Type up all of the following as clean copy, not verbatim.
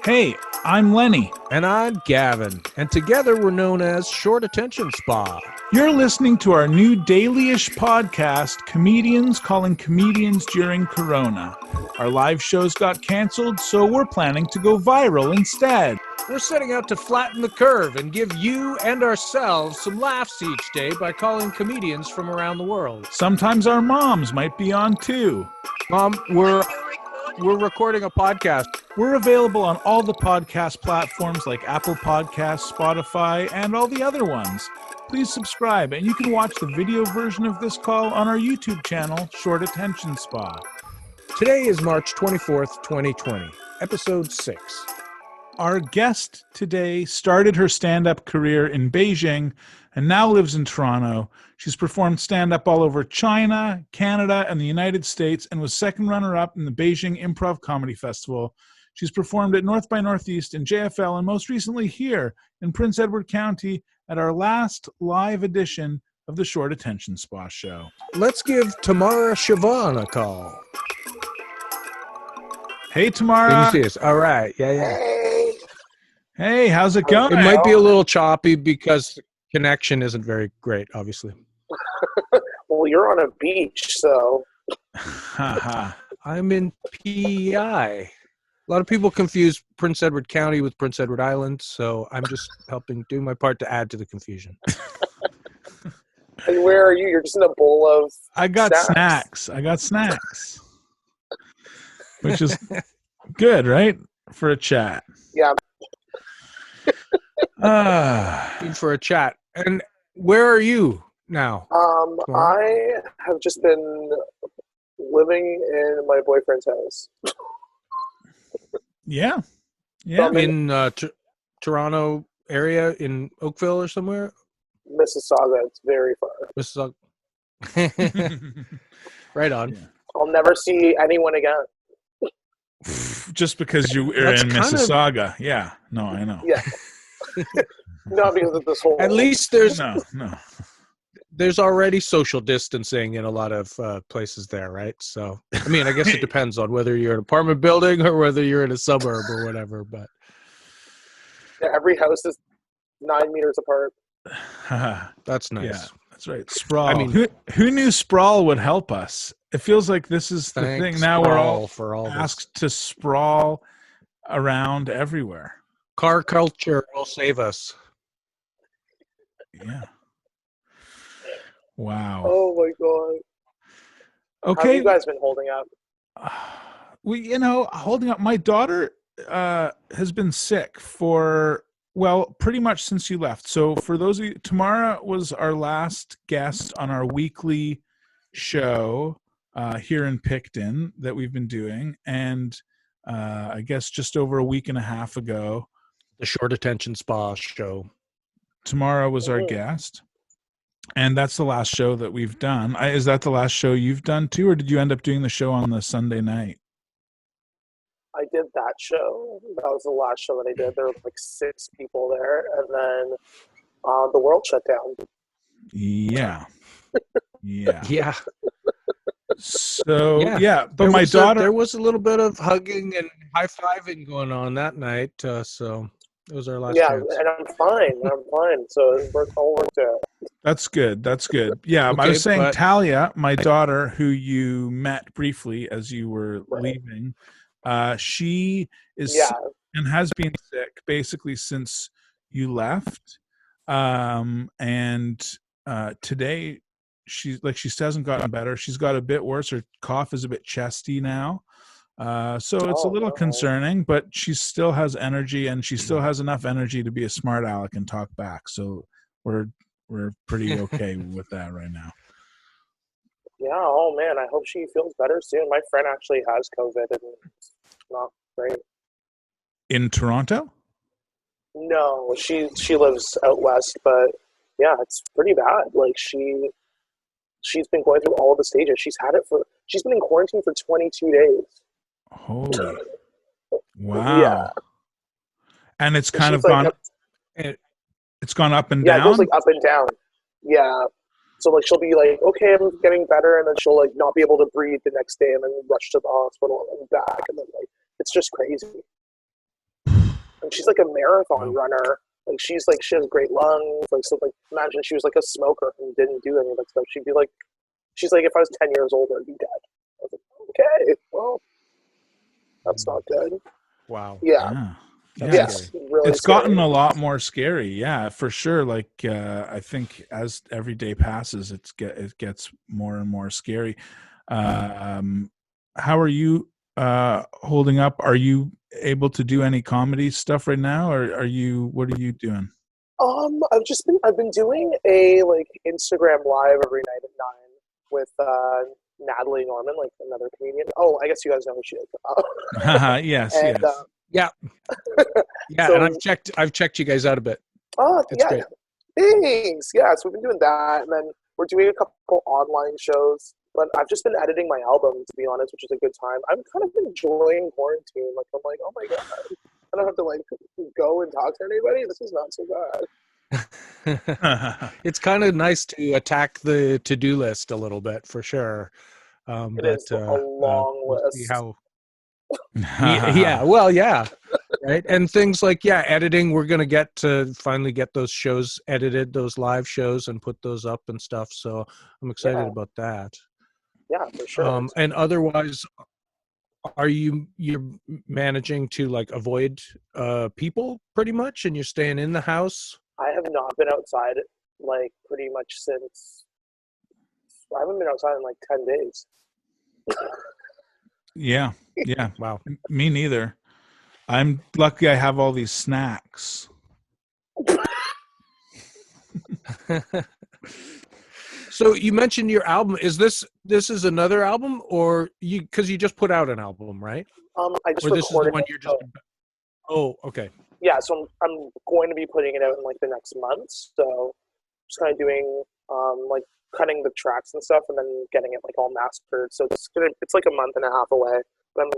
Hey, I'm Lenny. And I'm Gavin, and together we're known as Short Attention Spa. You're listening to our new dailyish podcast, Comedians Calling Comedians During Corona. Our live shows got canceled, so we're planning to go viral instead. We're setting out to flatten the curve and give you and ourselves some laughs each day by calling comedians from around the world. Sometimes our moms might be on too. Mom, we're recording a podcast. We're available on all the podcast platforms like Apple Podcasts, Spotify, and all the other ones. Please subscribe, and you can watch the video version of this call on our YouTube channel, Short Attention Spa. Today is March 24th, 2020, episode 6. Our guest today started her stand-up career in Beijing and now lives in Toronto. She's performed stand-up all over China, Canada, and the United States, and was second runner-up in the Beijing Improv Comedy Festival. She's performed at North by Northeast in JFL and most recently here in Prince Edward County at our last live edition of the Short Attention Spa show. Let's give Tamara Shevon a call. Hey, Tamara. Can you see us? All right. Yeah. Hey, how's it going? It might be a little choppy because the connection isn't very great, obviously. Well, you're on a beach, so. I'm in PEI. A lot of people confuse Prince Edward County with Prince Edward Island, so I'm just helping do my part to add to the confusion. And where are you? You're just in a bowl of I got snacks. Which is good, right? For a chat. Yeah. Good for a chat. And where are you now? I have just been living in my boyfriend's house. Yeah. In Toronto area, in Oakville or somewhere? Mississauga. It's very far. Mississauga. Right on. Yeah. I'll never see anyone again. Just because you are in Mississauga. Yeah. No, I know. Yeah. Not because of this whole... At least there's No. There's already social distancing in a lot of places there, right? So, I mean, I guess it depends on whether you're in an apartment building or whether you're in a suburb or whatever, but... Yeah, every house is 9 meters apart. That's nice. Yeah, that's right. Sprawl. I mean, who knew sprawl would help us? It feels like this is the thing. Now we're all asked to sprawl around everywhere. Car culture will save us. Yeah. Wow. Oh my god. Okay. How have you guys been holding up? Holding up. My daughter has been sick for, pretty much since you left. So for those of you, Tamara was our last guest on our weekly show here in Picton that we've been doing. And I guess just over a week and a half ago, the Short Attention Spa show. Tamara was our guest. And that's the last show that we've done. Is that the last show you've done too, or did you end up doing the show on the Sunday night? I did that show. That was the last show that I did. There were like 6 people there, and then the world shut down. Yeah. Yeah. So, but my daughter... There was a little bit of hugging and high-fiving going on that night, so it was our last chance. And I'm fine. So it all worked out. That's good. Yeah, okay, I was saying Talia, my daughter, who you met briefly as you were leaving, she is and has been sick basically since you left. And today she still hasn't gotten better. She's got a bit worse. Her cough is a bit chesty now. So it's a little concerning, but she still has energy, and she still has enough energy to be a smart aleck and talk back. So we're pretty okay with that right now. Yeah. Oh man, I hope she feels better soon. My friend actually has COVID, and it's not great. In Toronto? No, she lives out west, but yeah, it's pretty bad. Like she's been going through all the stages. She's been in quarantine for 22 days. Holy. Wow. Yeah. And it's kind of gone it's gone up and down? Yeah, it goes like up and down. Yeah. So like she'll be like, okay, I'm getting better, and then she'll like not be able to breathe the next day, and then rush to the hospital and back, and then like it's just crazy. and she's like a marathon runner. Like she has great lungs. Like so, like imagine she was like a smoker and didn't do any of that stuff. She'd be like, she's like, if I was 10 years older, I'd be dead. I was like, okay, well, that's not good. Wow. Yeah. Yes, really It's scary. gotten a lot more scary. Yeah, for sure. Like I think as every day passes, it gets more and more scary. How are you holding up? Are you able to do any comedy stuff right now, or what are you doing? I've been doing a like Instagram live every night at 9 with Natalie Norman, like another comedian. Oh, I guess you guys know who she is. Yes, and, yes. Yeah. Yeah, so, and I've checked you guys out a bit. Oh, It's yeah. great. Thanks. Yeah, so we've been doing that, and then we're doing a couple online shows. But I've just been editing my album, to be honest, which is a good time. I'm kind of enjoying quarantine. Like I'm like, oh my god, I don't have to like go and talk to anybody. This is not so bad. It's kind of nice to attack the to-do list a little bit, for sure. It is a long we'll list. see how. Yeah, well, yeah, right. And things like editing. We're gonna get to finally get those shows edited, those live shows, and put those up and stuff. So I'm excited about that. Yeah, for sure. And otherwise, you're managing to like avoid people pretty much, and you're staying in the house? I have not been outside like pretty much since I haven't been outside in like 10 days. Yeah. Wow. Me neither. I'm lucky I have all these snacks. So you mentioned your album. Is this is another album, or because you just put out an album, right? I just or this is the recorded one you're just. Oh, okay. Yeah, so I'm going to be putting it out in like the next month. So just kind of doing like cutting the tracks and stuff, and then getting it like all mastered. So it's like a month and a half away. But I'm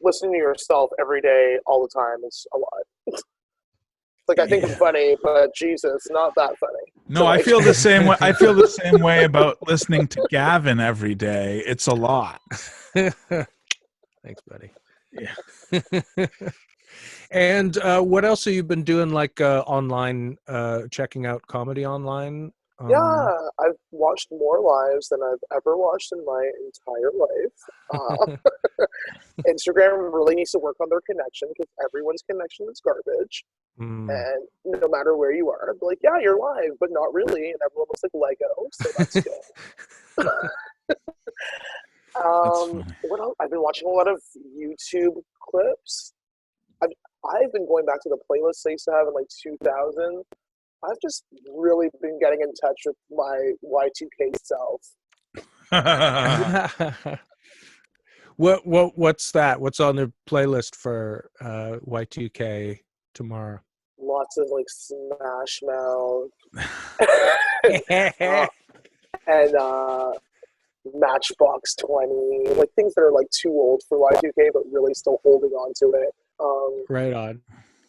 listening to yourself every day, all the time is a lot. Like I think I'm funny, but Jesus, not that funny. No, I feel the same way. I feel the same way about listening to Gavin every day. It's a lot. Thanks, buddy. Yeah. And what else have you been doing? Like online, checking out comedy online? Yeah, I've watched more lives than I've ever watched in my entire life. Instagram really needs to work on their connection because everyone's connection is garbage. And no matter where you are, like, yeah, you're live, but not really. And everyone looks like Lego, so that's good. What else? I've been watching a lot of YouTube clips. I've been going back to the playlists I used to have in like 2000. I've just really been getting in touch with my Y2K self. What's that? What's on the playlist for Y2K tomorrow? Lots of like Smash Mouth and Matchbox 20, like things that are like too old for Y2K but really still holding on to it. Right on.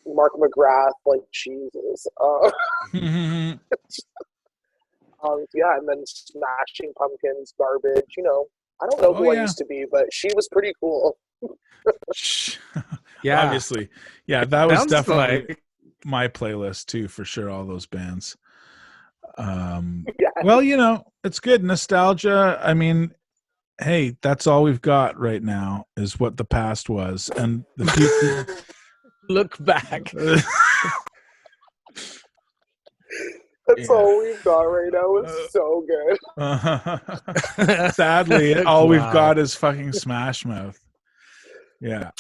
Mark McGrath, like Jesus. Yeah, and then Smashing Pumpkins, Garbage. You know, I don't know who I used to be, but she was pretty cool. Yeah, obviously. Yeah, that was sounds definitely like my playlist too, for sure. All those bands. Yeah. Well, you know, it's good nostalgia. I mean, hey, that's all we've got right now is what the past was, and the future. Look back. That's all we've got right now. It's so good. Sadly, all we've got is fucking Smash Mouth. Yeah.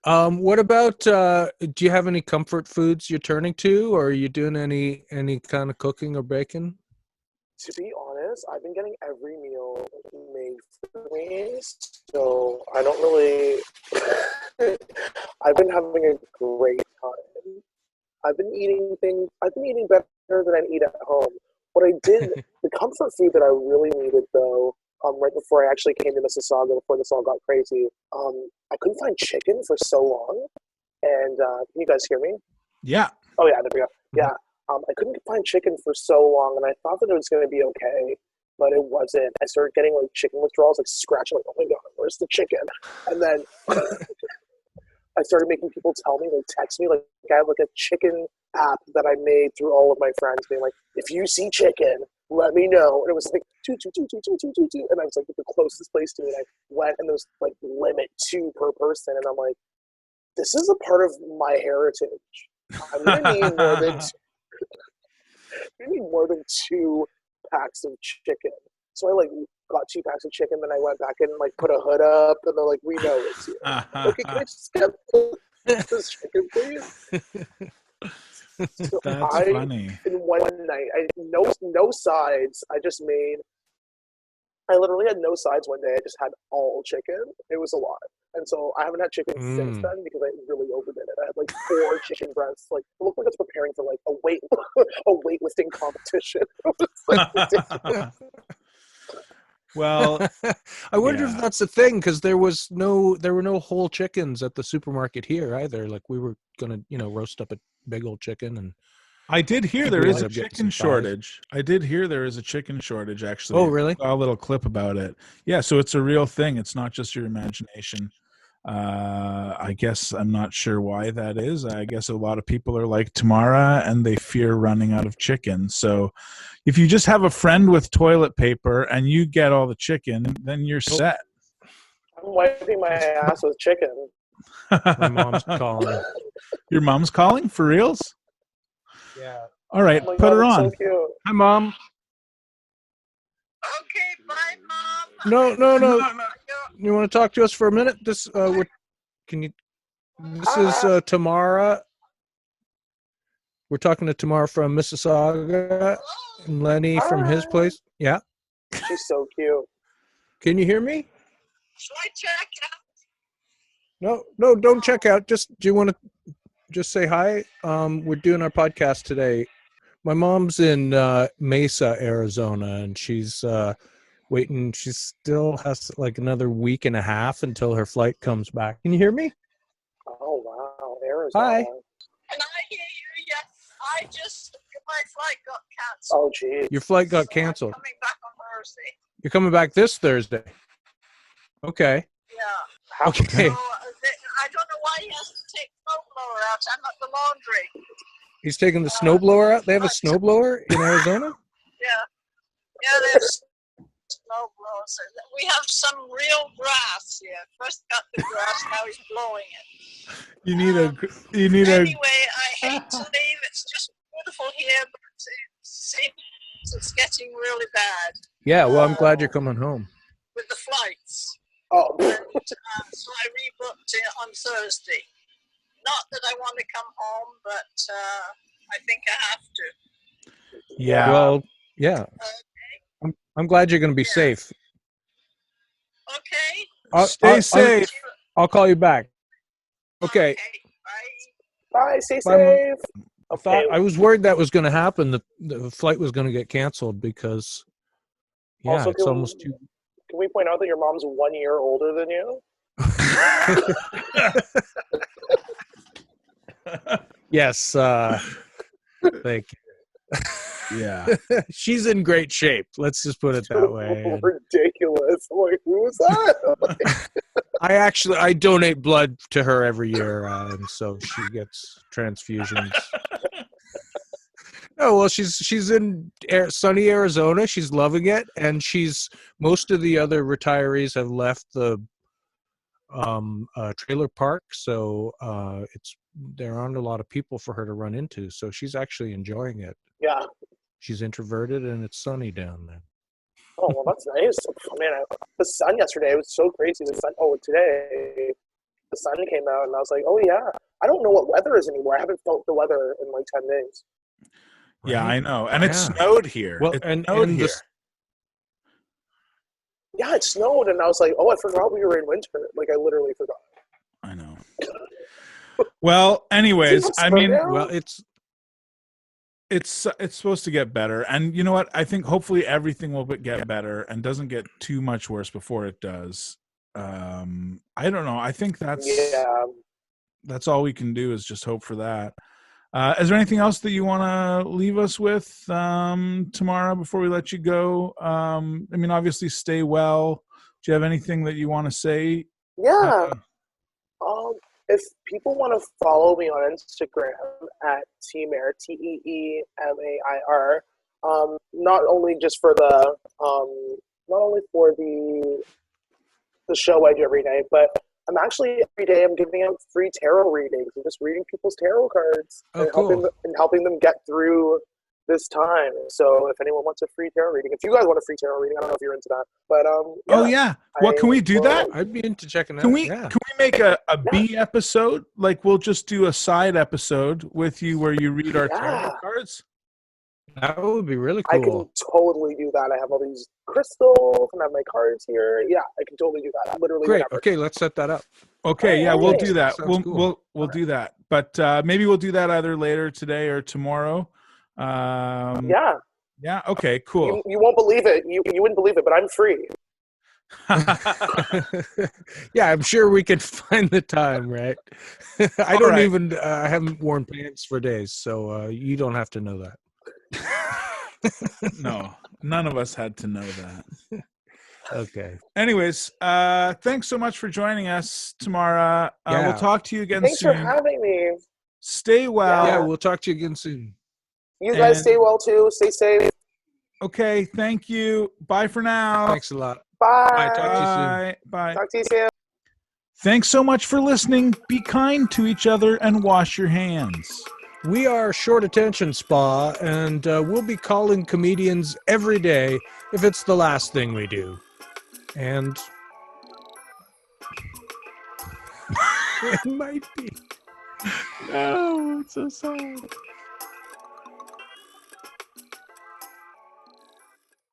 What about do you have any comfort foods you're turning to, or are you doing any kind of cooking or baking? To be honest, I've been getting every meal made for me, so I don't really. I've been having a great time. I've been eating better than I eat at home. What I did, the comfort food that I really needed though, right before I actually came to Mississauga, before this all got crazy, I couldn't find chicken for so long. And can you guys hear me? Yeah. Oh yeah, there we go. Yeah. I couldn't find chicken for so long, and I thought that it was going to be okay, but it wasn't. I started getting like chicken withdrawals, like scratching, like, oh my god, where's the chicken? And then I started making people tell me, like, text me, like, I have like a chicken app that I made through all of my friends, being like, if you see chicken, let me know. And it was like two, and I was like the closest place to me. And I went, and there was like limit 2 per person, and I'm like, this is a part of my heritage. I'm gonna need more than 2 packs of chicken. So I like got 2 packs of chicken, then I went back in and like put a hood up, and they're like, we know it's you. Okay, can I just get this chicken, please? So That's funny. In one night, no sides. I literally had no sides one day. I just had all chicken. It was a lot. And so I haven't had chicken since then because I really overdid it. I had like 4 chicken breasts. Like, it looked like I was preparing for like a weightlifting competition. It was like ridiculous. Well, I wonder if that's the thing, because there were no whole chickens at the supermarket here either. Like, we were gonna, roast up a big old chicken, and I did hear there is a chicken shortage. I did hear there is a chicken shortage, actually. Oh, really? I saw a little clip about it. Yeah, so it's a real thing. It's not just your imagination. I guess I'm not sure why that is. I guess a lot of people are like Tamara, and they fear running out of chicken. So if you just have a friend with toilet paper and you get all the chicken, then you're set. I'm wiping my ass with chicken. My mom's calling. Your mom's calling? For reals? Yeah. All right, put her on. So cute. Hi, Mom. Okay, bye, Mom. No. You want to talk to us for a minute? This is Tamara. We're talking to Tamara from Mississauga, and Lenny from his place. Yeah. She's so cute. Can you hear me? Should I check out? No, don't check out. Do you want to just say hi? We're doing our podcast today. My mom's in Mesa, Arizona, and she's waiting. She still has like another week and a half until her flight comes back. Can you hear me? Oh, wow. Arizona. Hi. And I hear you, yes. My flight got canceled. Oh, geez. Your flight got canceled. I'm coming back on Thursday. You're coming back this Thursday. Okay. Yeah. Okay. So, I don't know why he has to take snowblower out. I'm at the laundry. He's taking the snowblower out? They have a snowblower in Arizona? Yeah, there's snowblowers. We have some real grass here. First cut the grass, now he's blowing it. Anyway, I hate to leave. It's just beautiful here, but it seems it's getting really bad. Yeah, well, I'm glad you're coming home. With the flights. Oh. And, so I rebooked it on Thursday. Not that I want to come home, but I think I have to. Yeah. Well, yeah. I'm glad you're going to be safe. Okay. Stay safe. I'll call you back. Okay. Bye. Stay Bye, safe. Okay. I was worried that was going to happen. The flight was going to get canceled because, Also, it's almost too. Can we point out that your mom's 1 year older than you? Yes. Thank you. Yeah. She's in great shape. Let's just put it that way. Ridiculous. I'm like, who was that? I donate blood to her every year, and so she gets transfusions. Oh, well, she's in sunny Arizona. She's loving it, and most of the other retirees have left the trailer park, so there aren't a lot of people for her to run into. So she's actually enjoying it. Yeah. She's introverted, and it's sunny down there. Oh, well, that's nice. Man, the sun yesterday was so crazy. Today the sun came out, and I was like, oh yeah. I don't know what weather is anymore. I haven't felt the weather in like 10 days. Yeah, Right? I know. And it snowed here. Well, it and snowed here. Yeah, it snowed, and I was like, oh, I forgot we were in winter. Like, I literally forgot. I know. Well, anyways, I mean, well, it's supposed to get better, and you know what? I think hopefully everything will get better and doesn't get too much worse before it does. I don't know. I think that's all we can do is just hope for that. Is there anything else that you want to leave us with, Tamara, before we let you go? I mean, obviously, stay well. Do you have anything that you want to say? Yeah. if people want to follow me on Instagram at Teemair, Teemair, not only just for not only for the show I do every day, but I'm actually every day I'm giving out free tarot readings. I'm just reading people's tarot cards helping them get through this time. So if anyone wants a free tarot reading, if you guys want a free tarot reading, I don't know if you're into that, but Oh yeah. What can we do that? I'd be into checking out. Can we make a B episode? Like we'll just do a side episode with you where you read our tarot cards? That would be really cool. I can totally do that. I have all these crystals and I have my cards here. Yeah, I can totally do that. Literally great. whenever. Okay, let's set that up. Okay, yeah, we'll do that. We'll right. do that. But maybe we'll do that either later today or tomorrow. Yeah. Yeah, okay, cool. You won't believe it. You wouldn't believe it, but I'm free. Yeah, I'm sure we could find the time, right? I haven't worn pants for days, so you don't have to know that. No, none of us had to know that. Okay. Anyways, thanks so much for joining us, Tamara. We'll talk to you again Thanks soon. for having me. Stay well. Yeah, we'll talk to you again soon. You guys stay well too. Stay safe. Okay, thank you. Bye for now. Thanks a lot. Bye. Bye. Talk to you soon. Bye. Talk to you soon. Thanks so much for listening. Be kind to each other and wash your hands. We are Short Attention Spa, and we'll be calling comedians every day if it's the last thing we do. And it might be. No, it's so sad.